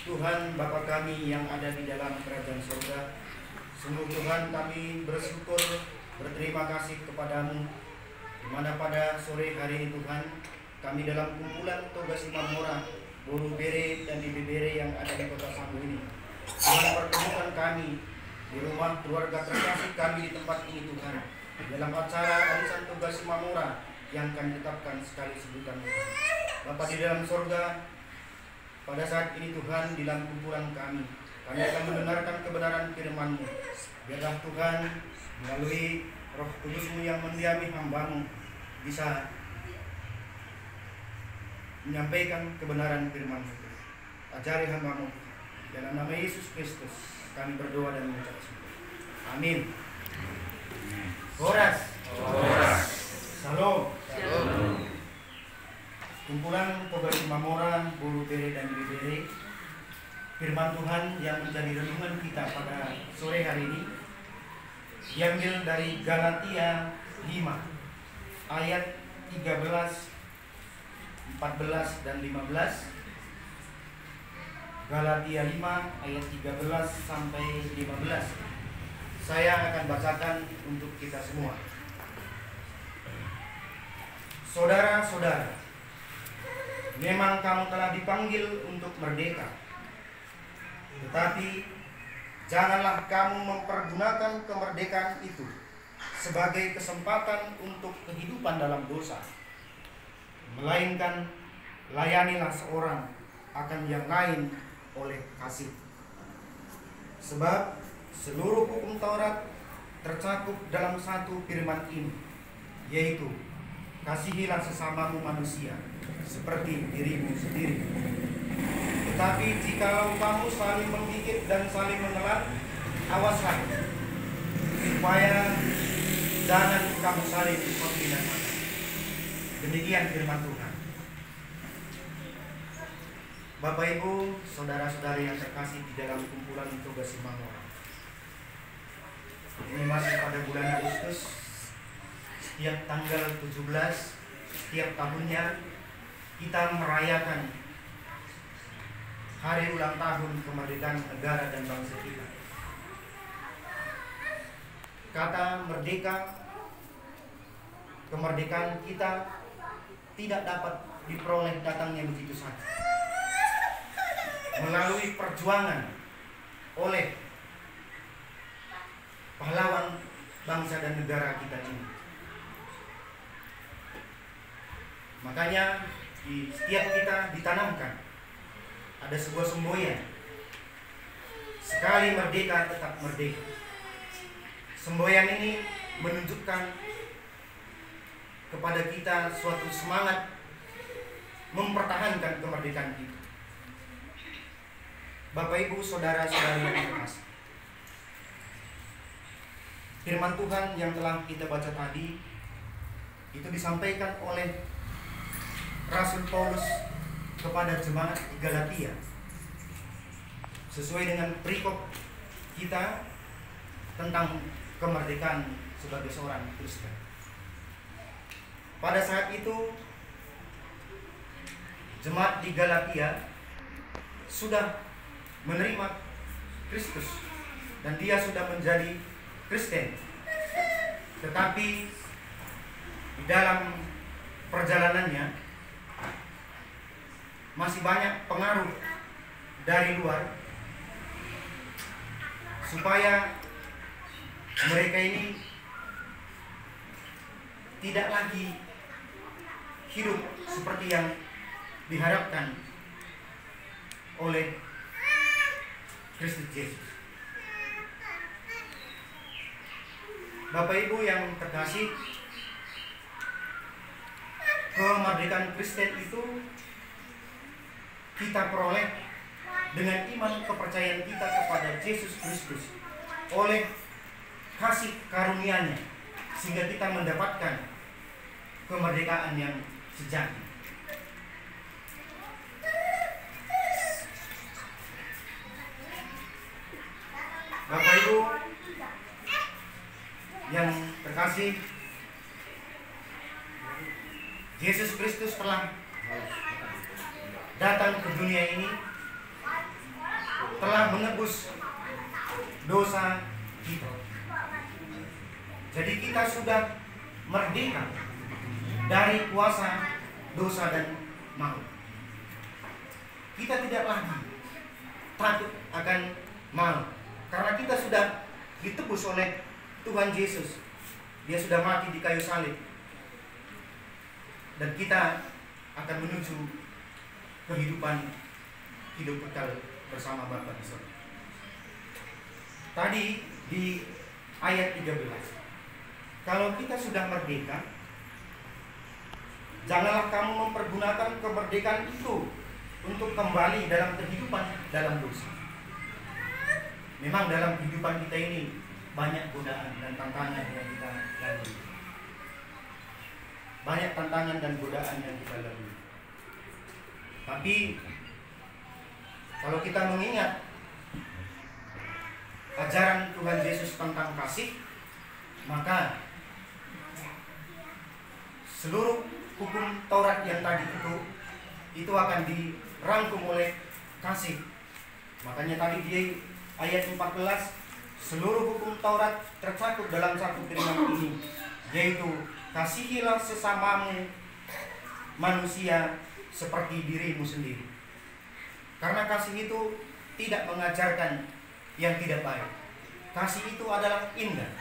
Tuhan Bapa kami yang ada di dalam kerajaan surga, sungguh Tuhan kami bersyukur, berterima kasih kepadamu, di mana pada sore hari ini Tuhan, kami dalam kumpulan Toga Simamora, Boru Bere dan Ibu Bere yang ada di kota Sambu ini, Tuhan pertemukan kami di rumah keluarga terkasih kami di tempat ini Tuhan, dalam acara arisan Toga Simamora yang kami tetapkan sekali sebutan Tuhan. Bapa di dalam surga, pada saat ini Tuhan di dalam kumpulan kami akan mendengarkan kebenaran firman-Mu. Biarlah Tuhan melalui Roh Kudus-Mu yang mendiami hamba-Mu bisa menyampaikan kebenaran firman-Mu. Ajari hamba-Mu. Dalam nama Yesus Kristus kami berdoa dan mengucap syukur. Amin. Horas. Salam. Kumpulan Toga Simamora, Boru Bere dan Ibu Bere, firman Tuhan yang menjadi renungan kita pada sore hari ini diambil dari Galatia 5 ayat 13, 14 dan 15. Galatia 5 ayat 13 sampai 15. Saya akan bacakan untuk kita semua. Saudara-saudara, memang kamu telah dipanggil untuk merdeka. Tetapi janganlah kamu mempergunakan kemerdekaan itu sebagai kesempatan untuk kehidupan dalam dosa. Melainkan layanilah seorang akan yang lain oleh kasih. Sebab seluruh hukum Taurat tercakup dalam satu firman ini, yaitu kasihilah sesamamu manusia seperti dirimu sendiri. Tetapi jikalau kamu saling menggigit dan saling menelan, awaslah supaya jangan kamu saling membinasakan. Demikian firman Tuhan. Bapak Ibu, saudara-saudari yang terkasih di dalam kumpulan Toga Simamora, ini masih pada bulan Agustus. Setiap tanggal 17 setiap tahunnya kita merayakan hari ulang tahun kemerdekaan negara dan bangsa kita. Kata merdeka, kemerdekaan kita tidak dapat diperoleh datangnya begitu saja. Melalui perjuangan oleh pahlawan bangsa dan negara kita ini. Makanya di setiap kita ditanamkan ada sebuah semboyan. Sekali merdeka tetap merdeka. Semboyan ini menunjukkan kepada kita suatu semangat mempertahankan kemerdekaan kita. Bapak Ibu, saudara-saudari yang terkasih, firman Tuhan yang telah kita baca tadi itu disampaikan oleh Rasul Paulus kepada jemaat di Galatia sesuai dengan perikop kita tentang kemerdekaan sebagai seorang Kristen. Pada saat itu jemaat di Galatia sudah menerima Kristus dan dia sudah menjadi Kristen. Tetapi di dalam perjalanannya masih banyak pengaruh dari luar supaya mereka ini tidak lagi hidup seperti yang diharapkan oleh Kristus Yesus. Bapak Ibu yang terkasih, kemerdekaan Kristen itu kita peroleh dengan iman kepercayaan kita kepada Yesus Kristus oleh kasih karunia-Nya, sehingga kita mendapatkan kemerdekaan yang sejati. Bapak Ibu yang terkasih, Yesus Kristus telah datang ke dunia ini telah menebus dosa kita. Jadi kita sudah merdeka dari kuasa dosa dan maut. Kita tidak lagi takut akan maut, karena kita sudah ditebus oleh Tuhan Yesus. Dia sudah mati di kayu salib, dan kita akan menuju kehidupan hidup kekal bersama Bapa di surga. Tadi di ayat 13, kalau kita sudah merdeka, janganlah kamu mempergunakan kemerdekaan itu untuk kembali dalam kehidupan dalam dosa. Memang dalam kehidupan kita ini banyak godaan dan tantangan yang kita lalui. Banyak tantangan dan godaan yang kita lalui. Tapi kalau kita mengingat ajaran Tuhan Yesus tentang kasih, maka seluruh hukum Taurat yang tadi itu akan dirangkum oleh kasih. Makanya tadi di ayat 14, seluruh hukum Taurat tercakup dalam satu firman ini, yaitu kasihilah sesamamu manusia seperti dirimu sendiri. Karena kasih itu tidak mengajarkan yang tidak baik. Kasih itu adalah indah.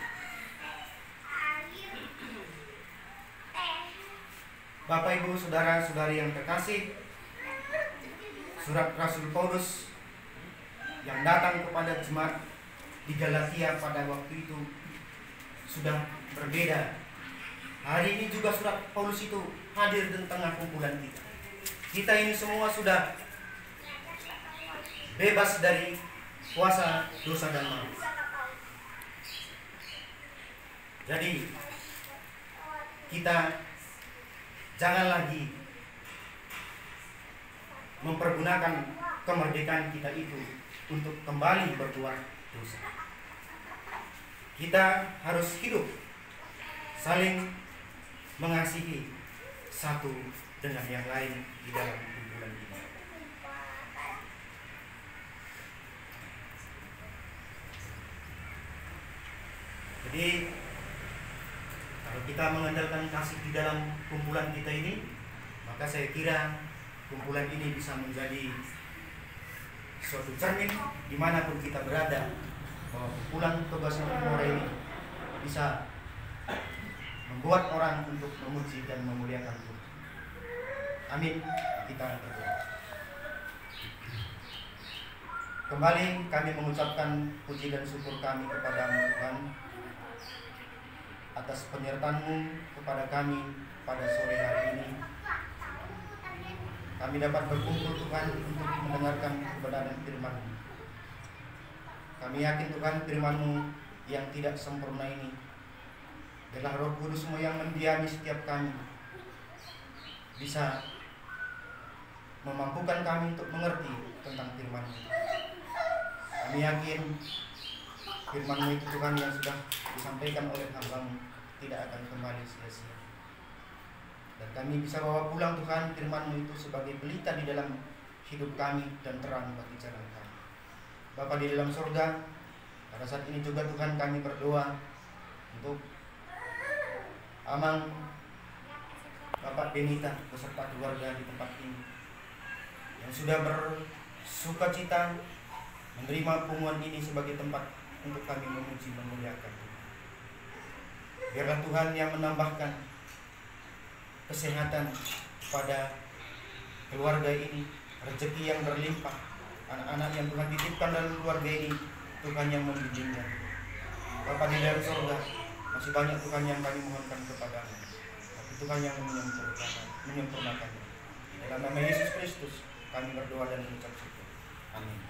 Bapak, Ibu, saudara-saudari yang terkasih, surat Rasul Paulus yang datang kepada jemaat di Galatia pada waktu itu sudah berbeda. Hari ini juga surat Paulus itu hadir di tengah kumpulan kita. Kita ini semua sudah bebas dari kuasa dosa dan maut. Jadi kita jangan lagi mempergunakan kemerdekaan kita itu untuk kembali berbuat dosa. Kita harus hidup saling mengasihi satu dengan yang lain di dalam kumpulan ini. Jadi kalau kita mengandalkan kasih di dalam kumpulan kita ini, maka saya kira kumpulan ini bisa menjadi suatu cermin dimanapun kita berada, bahwa kumpulan Toba Sumber Muara ini bisa membuat orang untuk memuji dan memuliakan Tuhan. Amin. Kita berdoa. Kembali kami mengucapkan puji dan syukur kami kepadamu Tuhan, atas penyertaan-Mu kepada kami pada sore hari ini. Kami dapat berkumpul Tuhan untuk mendengarkan kebenaran firman-Mu. Kami yakin Tuhan firman-Mu yang tidak sempurna ini adalah Roh Kudus-Mu yang mendiami setiap kami, bisa memampukan kami untuk mengerti tentang firman-Mu. Kami yakin firman-Mu itu Tuhan yang sudah disampaikan oleh hamba-Mu tidak akan kembali sia-sia. Dan kami bisa bawa pulang Tuhan firman-Mu itu sebagai pelita di dalam hidup kami dan terang bagi jalan kami. Bapa di dalam surga, pada saat ini juga Tuhan kami berdoa untuk Amang, Bapak Benita beserta keluarga di tempat ini yang sudah bersukacita menerima punguan ini sebagai tempat untuk kami memuji memuliakan Tuhan. Biarlah Tuhan yang menambahkan kesehatan pada keluarga ini, rezeki yang berlimpah, anak-anak yang Tuhan titipkan dalam keluarga ini, Tuhan yang membimbingnya. Bapa di dalam surga, masih banyak Tuhan yang kami mohonkan kepada-Mu, tapi Tuhan yang menyempurnakannya. Dalam nama Yesus Kristus kami berdoa dan mengucap syukur. Amin.